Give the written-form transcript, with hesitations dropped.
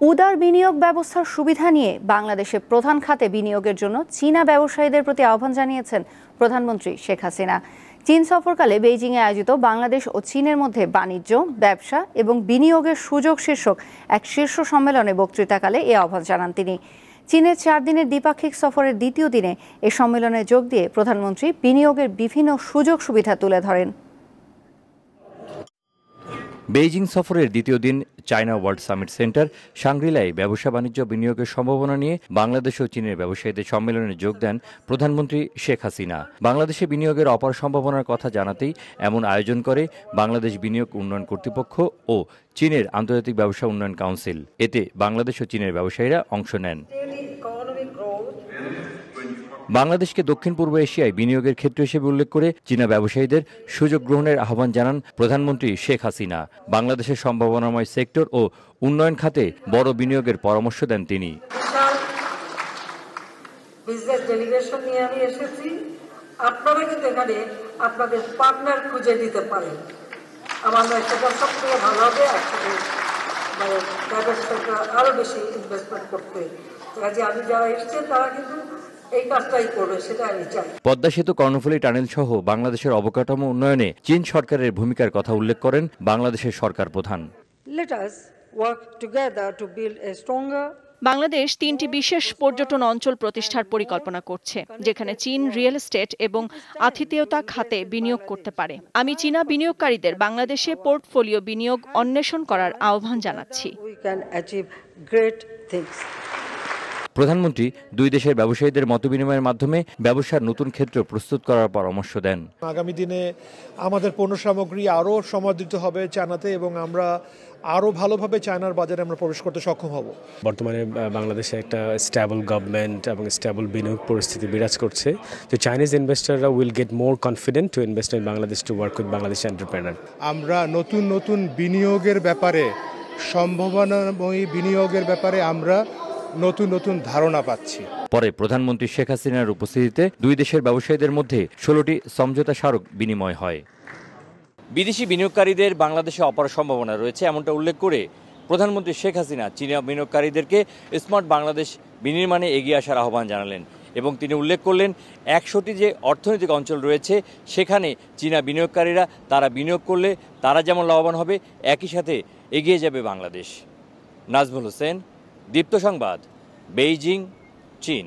উদার বিনিয়োগ ব্যবস্থার সুবিধা নিয়ে বাংলাদেশের প্রধান খাতে বিনিয়োগের জন্য চীনা ব্যবসায়ীদের প্রতি আহ্বান জানিয়েছেন প্রধানমন্ত্রী শেখ হাসিনা। চীন সফরকালে বেইজিংয়ে আয়োজিত বাংলাদেশ ও চীনের মধ্যে বাণিজ্য, ব্যবসা এবং বিনিয়োগের সুযোগ শীর্ষক এক শীর্ষ সম্মেলনে বক্তৃতাকালে এ আহ্বান জানান তিনি। চীনের 4 দিনের দ্বিপাক্ষিক সফরের দ্বিতীয় দিনে এ সম্মেলনে যোগ দিয়ে প্রধানমন্ত্রী বিনিয়োগের বিভিন্ন সুযোগ সুবিধা তুলে ধরেন। বেইজিং সফরের দ্বিতীয় দিন চায়না ওয়ার্ল্ড সামিট সেন্টার শাংগ্রিলায় ব্যবসা বাণিজ্য বিনিয়োগের সম্ভাবনা নিয়ে বাংলাদেশ ও চীনের ব্যবসায়ীদের সম্মেলনে যোগ দেন প্রধানমন্ত্রী শেখ হাসিনা। বাংলাদেশে বিনিয়োগের অপার সম্ভাবনার কথা জানাতেই এমন আয়োজন করে বাংলাদেশ বিনিয়োগ উন্নয়ন কর্তৃপক্ষ ও চীনের আন্তর্জাতিক ব্যবসা উন্নয়ন কাউন্সিল। এতে বাংলাদেশ ও চীনের ব্যবসায়ীরা অংশ নেন। বাংলাদেশকে দক্ষিণ পূর্ব এশিয়ায় বিনিয়োগের ক্ষেত্র হিসেবে উল্লেখ করে চীনা ব্যবসায়ীদের সুযোগ গ্রহণের আহ্বান জানান প্রধানমন্ত্রী শেখ হাসিনা। বাংলাদেশের সম্ভাবনাময় সেক্টর ও উন্নয়ন খাতে বড় বিনিয়োগের পরামর্শ দেন তিনি। বিজনেস ডেলিগেশন নিয়ে আমি এসেছি, আপনারা কিন্তু এখানে আপনাদের পার্টনার খুঁজে দিতে পারেন। আমার মনে হয় সেটা সবথেকে ভালো হবে, একসাথে ব্যবসাটা আরো বেশি ইনভেস্টমেন্ট করতে। কাজে আমি যারা এসেছেন তারা কিন্তু এই কাজটাই করবে, সেটা আমি চাই। পদ্মা সেতু, কর্ণফুলী টানেল সহ বাংলাদেশের অবকাঠামো উন্নয়নে চীন সরকারের ভূমিকার কথা উল্লেখ করেন বাংলাদেশের সরকার প্রধান। Let us work together to build a stronger Bangladesh 3টি বিশেষ পর্যটন অঞ্চল প্রতিষ্ঠার পরিকল্পনা করছে, যেখানে চীন রিয়েল এস্টেট এবং আতিথেয়তা খাতে বিনিয়োগ করতে পারে। আমি চীনা বিনিয়োগকারীদের বাংলাদেশে পোর্টফোলিও বিনিয়োগ অন্বেষণ করার আহ্বান জানাচ্ছি। প্রধানমন্ত্রী দুই দেশের ব্যবসায়ীদের মতবিনিময়ের মাধ্যমে ব্যবসার নতুন ক্ষেত্র প্রস্তুত করার পরামর্শ দেন। আগামী দিনে আমাদের পণ্য সামগ্রী আরও সমাদৃত হবে চায়নাতে এবং আমরা আরও ভালোভাবে চায়নার বাজারে আমরা প্রবেশ করতে সক্ষম হব। বর্তমানে বাংলাদেশে একটা স্টেবল গভর্নমেন্ট এবং স্টেবল বিনিয়োগ পরিস্থিতি বিরাজ করছে। তো চাইনিজ ইনভেস্টররা will get more confident to invest in Bangladesh, to work with Bangladesh entrepreneur. আমরা নতুন নতুন বিনিয়োগের ব্যাপারে, সম্ভাবনাময়ী বিনিয়োগের ব্যাপারে আমরা নতুন নতুন ধারণা পাচ্ছি। পরে প্রধানমন্ত্রী শেখ হাসিনার উপস্থিতিতে দুই দেশের ব্যবসায়ীদের মধ্যে 16টি সমঝোতা স্মারক বিনিময় হয়। বিদেশি বিনিয়োগকারীদের বাংলাদেশে অপার সম্ভাবনা রয়েছে এমনটা উল্লেখ করে প্রধানমন্ত্রী শেখ হাসিনা চীনা বিনিয়োগকারীদেরকে স্মার্ট বাংলাদেশ বিনির্মাণে এগিয়ে আসার আহ্বান জানালেন এবং তিনি উল্লেখ করলেন 100টি যে অর্থনৈতিক অঞ্চল রয়েছে সেখানে চীনা বিনিয়োগকারীরা তারা বিনিয়োগ করলে তারা যেমন লাভবান হবে, একই সাথে এগিয়ে যাবে বাংলাদেশ। নাজমুল হোসেন, দীপ্ত সংবাদ, বেইজিং, চীন।